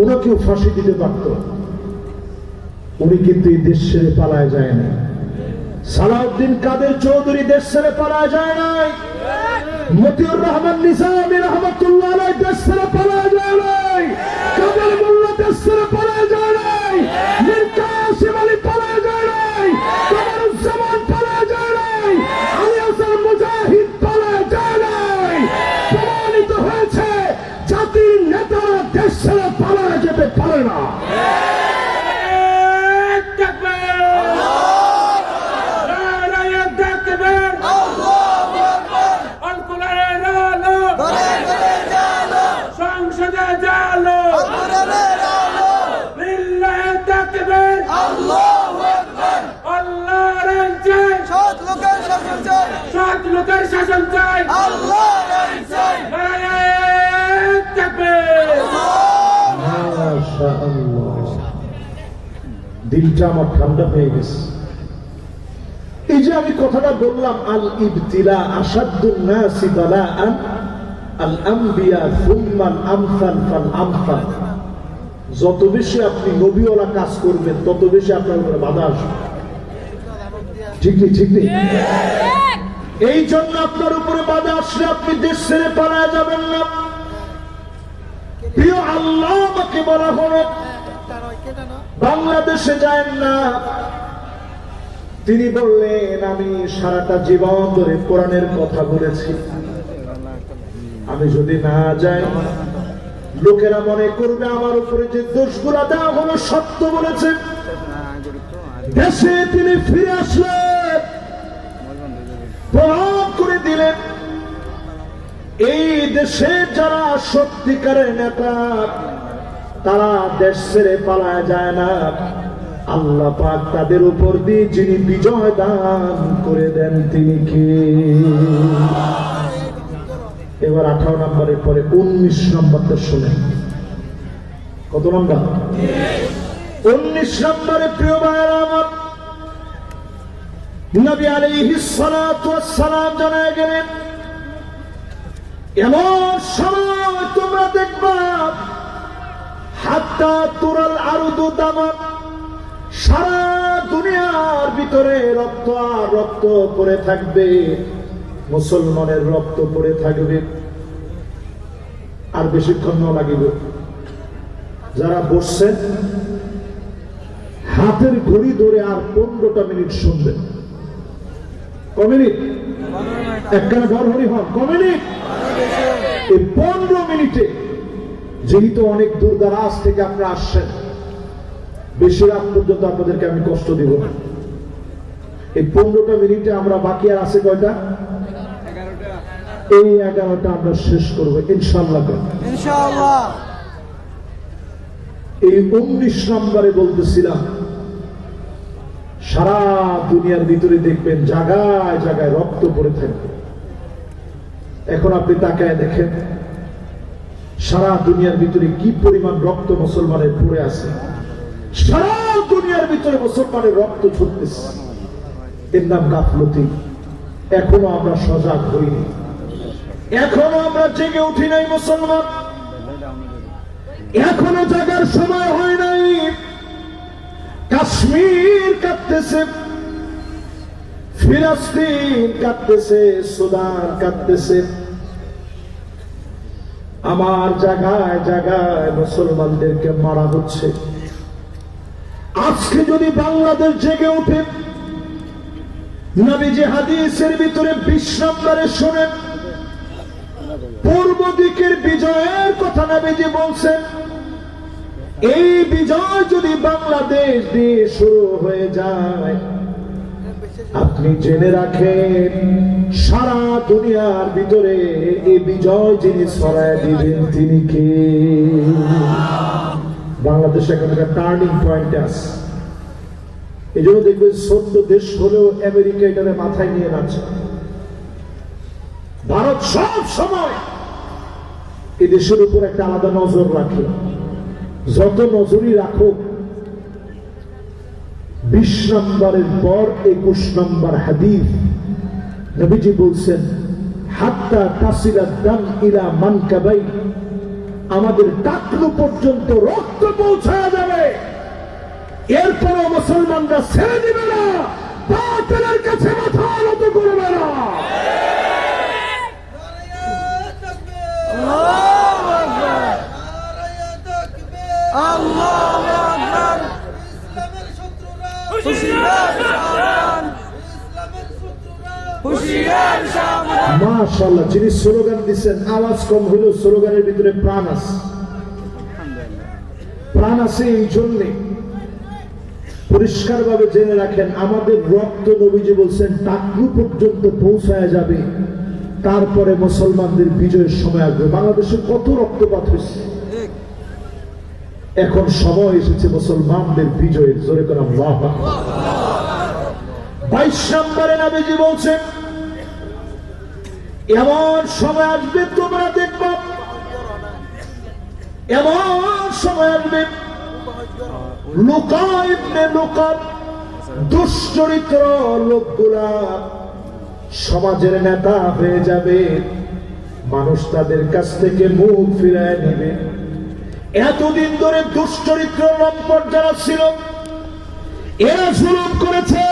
উনাকেও ফাঁসি দিতে পারত, উনি কিন্তু এই দেশ ছেড়ে পালায় যায় না। সালাউদ্দিন কাদের চৌধুরী দেশ ছেড়ে পালায় যায় নাই, মতিউর রহমান নিজামী রহমাতুল্লাহ আলাইহি দেশ ছেড়ে পালায় যায় নাই, কাদের মোল্লা দেশ ছেড়ে পালায় যায় নাই, মীর কাসেম আলী পালায় যায় নাই, কামরুজ্জামান পালায় যায় নাই, আলী হাসান মুজাহিদ পালায় যায় নাই। প্রমাণিত হয়েছে জাতির নেতারা দেশ ছেড়ে পালায় যেতে পারে না। লোকের শাসন চাই, দিলটা আমার ঠান্ডা হয়ে গেছে। এই যে আমি কথাটা বললাম, আল ইবতিলা আসাদ্দুন নাসি বালাআন আল আমবিয়া সুম্মাল আমসাল ফাল আমসাল। যত বেশি আপনি নবীওয়ালা কাজ করবেন তত বেশি আপনার উপরে বাধা আসবে। ঠিক নেই? ঠিক নেই? এই জন্য আপনার উপরে বাধা আসলে আপনি দেশ ছেড়ে পালায় যাবেন না। প্রিয় আল্লাহ আমাকে বলা হলো বাংলাদেশে যায় না। তিনি বললেন আমি সারাটা জীবন ধরে কোরআনের কথা বলেছি, আমি যদি না যাই লোকেরা মনে করবে আমার উপরে যে দোষগুলা দেওয়া হলো সত্য বলেছেন। দেশে তিনি ফিরে আসলেন, প্রমাণ করে দিলেন এই দেশের যারা সত্যিকারের নেতা তারা দেশ ছেড়ে পালায় যায় না। আল্লাহ পাক তাদের উপর দিয়ে যিনি বিজয় দান করে দেন তিনি কে? এবার 18 নম্বরের পরে 19 নম্বরটা শুনে। কত নম্বর? 19 নম্বরে প্রিয় ভাইরা আমার, নবী আলাইহিস সালাতু ওয়াস সালাম জানায় গেলেন এমন সময় তোমরা দেখবা হাত্তা তুরাল আরদু দামান, সারা দুনিয়ার ভিতরে রক্ত আর রক্ত পড়ে থাকবে, মুসলমানের রক্ত পড়ে থাকবে। আর বেশিক্ষণ না লাগিব, যারা বসছেন হাতের ঘড়ি ধরে আর 15টা মিনিট শুনবেন। ক মিনিট? একখানে ঘর হরি হন। ক মিনিট? এই 15 মিনিটে, যেহেতু অনেক দূর দারাজ থেকে আপনারা আসছেন, বেশি রাত পর্যন্ত আপনাদেরকে আমি কষ্ট দিব না। এই 15টা মিনিটে আমরা বাকি আর আছে কয়টা? এই 11টা আমরা শেষ করবো ইনশাআল্লাহ। ইনশাআল্লাহ। এই 19 নম্বরে বলতেছিলাম সারা দুনিয়ার ভিতরে দেখবেন জায়গায় জায়গায় রক্ত পড়ে থাকবে। এখন আপনি তাকায় দেখেন সারা দুনিয়ার ভিতরে কি পরিমাণ রক্ত মুসলমানের পড়ে আছে। সারা দুনিয়ার ভিতরে মুসলমানের রক্ত ছুটতেছে। এর নাম গাফলতি। এখনো আমরা সজাগ হইনি, এখনো আমরা জেগে উঠি নাই। মুসলমান এখনো জাগার সময় হয় নাই। কাশ্মীর কাঁদতেছে, ফিলিস্তিন কাঁদতেছে, সুদান কাঁদতেছে। আমার জায়গায় জায়গায় মুসলমানদেরকে মারা হচ্ছে। আজকে যদি বাংলাদেশ জেগে উঠে, নবীজি হাদিসের ভিতরে 20 নম্বরে শোনেন পূর্ব দিকের বিজয়ের কথা নবীজি বলছেন। এই বিজয় যদি বাংলাদেশ দিয়ে শুরু হয়ে যায়, আপনি জেনে রাখেন সারা দুনিয়ার ভিতরে এই বিজয় যিনি ছড়ায় দিবেন তিনি কে? বাংলাদেশ এখন একটা টার্নিং পয়েন্ট আছে। এই জন্য দেখবেন ছোট্ট দেশ হলেও আমেরিকা এটাকে মাথায় নিয়ে নাচে। ভারত সব সময় এই দেশের উপর একটা আলাদা নজর রাখে। যত নজরই রাখো, 20 নম্বরের পর 21 নম্বর হাদিস নবীজি বলছেন হাত্তা তাসিলা দাম ইলা মানকাবাই আমাদের টাকলু পর্যন্ত রক্ত পৌঁছায় যাবে, এরপরও মুসলমানরা ছেড়ে দিবে না, বাতিলের কাছে মাথা নত করবে না। মাশাআল্লাহ, যিনি স্লোগান দিচ্ছেন, আওয়াজ কম হলেও স্লোগানের ভিতরে প্রাণ আছে। প্রাণ আছে এই জন্যে পরিষ্কার ভাবে জেনে রাখেন, আমাদের রক্ত নবীজি বলছেন টাকলু পর্যন্ত পৌঁছায় যাবে, তারপরে মুসলমানদের বিজয়ের সময় আসবে। বাংলাদেশে কত রক্তপাত হয়েছে, এখন সময় এসেছে মুসলমানদের বিজয়ের। জোরে করে আল্লাহু আকবার। 22 নম্বরে নবীজি বলছেন, এমন সময় আসবে তোমরা দেখবে, এমন সময় আসবে লুকা ইবনে লুকা, দুশ্চরিত্র লোকগুলা সমাজের নেতা হয়ে যাবে, মানুষ তাদের কাছ থেকে মুখ ফিরায় নেবে। এতদিন ধরে দুশ্চরিত্র লম্পট যারা ছিল, এরা জুলুম করেছে,